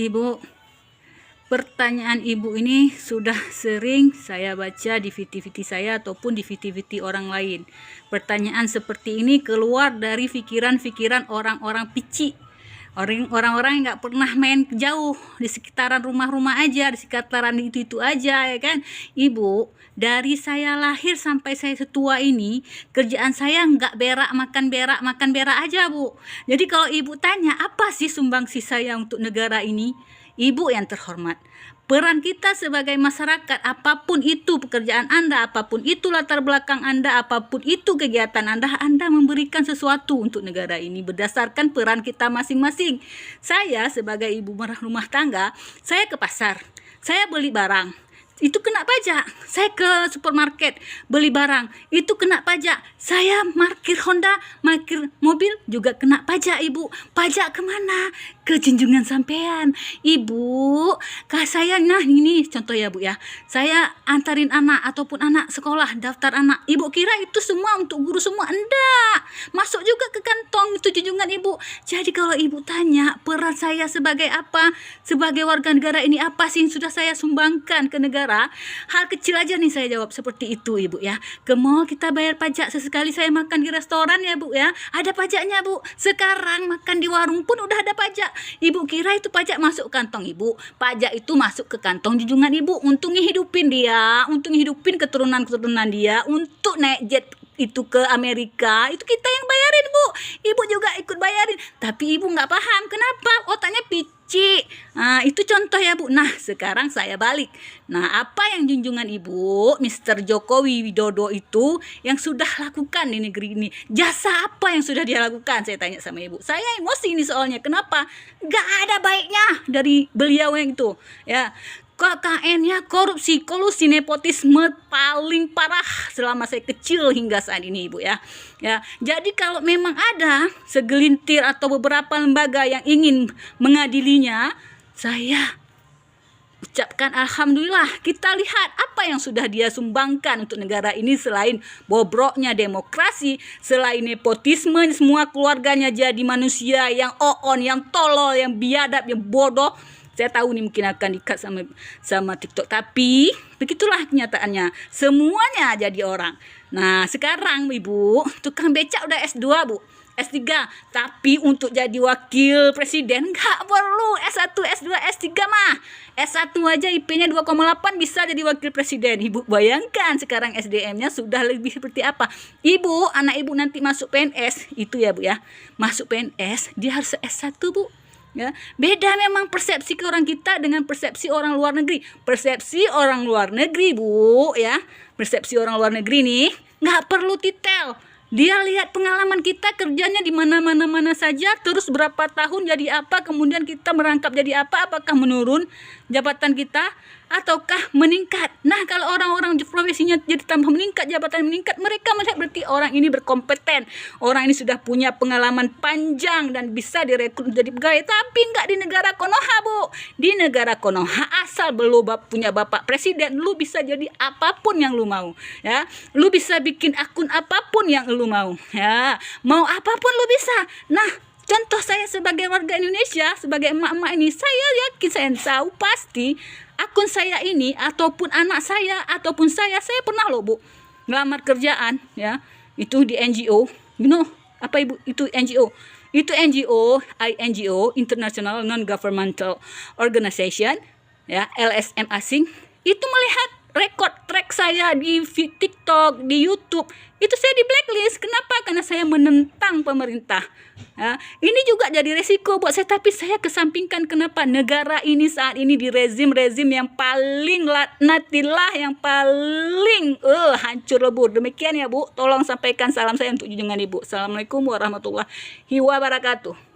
Ibu, pertanyaan Ibu ini sudah sering saya baca di VT-VT saya ataupun di VT-VT orang lain. Pertanyaan seperti ini keluar dari pikiran-pikiran orang-orang pici. Orang-orang yang nggak pernah main jauh di sekitaran rumah-rumah aja, di sekitaran itu aja, ya kan. Ibu, dari saya lahir sampai saya setua ini, kerjaan saya nggak makan berak aja, Bu. Jadi kalau Ibu tanya apa sih sumbangsi saya untuk negara ini, Ibu yang terhormat, peran kita sebagai masyarakat, apapun itu pekerjaan Anda, apapun itu latar belakang Anda, apapun itu kegiatan Anda memberikan sesuatu untuk negara ini berdasarkan peran kita masing-masing. Saya sebagai ibu rumah tangga, saya ke pasar, saya beli barang, itu kena pajak. Saya ke supermarket beli barang, itu kena pajak. Saya parkir Honda, parkir mobil juga kena pajak, Ibu. Pajak kemana? Ke junjungan sampean, Ibu. Saya, nah ini contoh ya, Bu ya. Saya antarin anak ataupun anak sekolah, daftar anak. Ibu kira itu semua untuk guru semua? Enggak. Masuk juga ke kantong itu junjungan Ibu. Jadi kalau Ibu tanya peran saya sebagai apa, sebagai warga negara ini apa sih yang sudah saya sumbangkan ke negara, hal kecil aja nih saya jawab seperti itu, Ibu ya. Ke mall kita bayar pajak, sesekali saya makan di restoran ya, Bu ya, ada pajaknya, Bu. Sekarang makan di warung pun udah ada pajak. Ibu kira itu pajak masuk kantong Ibu? Pajak itu masuk ke kantong junjungan Ibu untuk ngehidupin dia, untuk ngehidupin keturunan-keturunan dia, untuk naik jet itu ke Amerika, itu kita yang bayarin, Bu. Ibu juga ikut bayarin, tapi Ibu nggak paham kenapa, otaknya pici. Nah, itu contoh ya, Bu. Nah, sekarang saya balik. Nah, apa yang junjungan Ibu, Mr. Jokowi Widodo itu yang sudah lakukan di negeri ini? Jasa apa yang sudah dia lakukan? Saya tanya sama Ibu. Saya emosi ini soalnya. Kenapa? Nggak ada baiknya dari beliau yang itu. Ya, KKN-nya korupsi, kolusi, nepotisme paling parah selama saya kecil hingga saat ini, Ibu ya. Ya, jadi kalau memang ada segelintir atau beberapa lembaga yang ingin mengadilinya, saya ucapkan alhamdulillah. Kita lihat apa yang sudah dia sumbangkan untuk negara ini selain bobroknya demokrasi, selain nepotisme, semua keluarganya jadi manusia yang oon, yang tolol, yang biadab, yang bodoh. Saya tahu nih mungkin akan dikat sama TikTok, tapi begitulah kenyataannya. Semuanya jadi orang. Nah, sekarang Ibu, tukang becak udah S2, Bu. S3, tapi untuk jadi wakil presiden nggak perlu S1, S2, S3 mah. S1 aja IP-nya 2,8 bisa jadi wakil presiden. Ibu bayangkan sekarang SDM-nya sudah lebih seperti apa. Ibu, anak Ibu nanti masuk PNS, itu ya, Bu ya. Masuk PNS, dia harus S1, Bu. Ya, beda memang persepsi ke orang kita dengan persepsi orang luar negeri. Persepsi orang luar negeri, Bu, ya. Persepsi orang luar negeri nih nggak perlu detail. Dia lihat pengalaman kita kerjanya di mana-mana saja, terus berapa tahun jadi apa, kemudian kita merangkap jadi apa, apakah menurun jabatan kita ataukah meningkat. Nah, kalau orang-orang profesinya jadi tambah meningkat, jabatan meningkat, mereka melihat berarti orang ini berkompeten, orang ini sudah punya pengalaman panjang dan bisa direkrut jadi pegawai. Tapi nggak di negara Konoha, Bu. Di negara Konoha asal belum punya bapak presiden, lu bisa jadi apapun yang lu mau, ya. Lu bisa bikin akun apapun yang lu mau, ya. Mau apapun lu bisa. Nah, contoh saya sebagai warga Indonesia, sebagai emak-emak ini, saya yakin, saya tahu pasti akun saya ini ataupun anak saya ataupun saya pernah loh, Bu, ngelamar kerjaan, ya. Itu di NGO, apa Ibu itu NGO? Itu NGO, INGO, International Non-Governmental Organization, ya, LSM asing. Itu melihat rekod track saya di TikTok, di YouTube, itu saya di blacklist. Kenapa? Karena saya menentang pemerintah. Ya, ini juga jadi resiko buat saya, tapi saya kesampingkan. Kenapa? Negara ini saat ini di rezim yang paling laknatillah, yang paling hancur lebur. Demikian ya, Bu. Tolong sampaikan salam saya untuk junjungan Ibu. Assalamualaikum warahmatullahi wabarakatuh.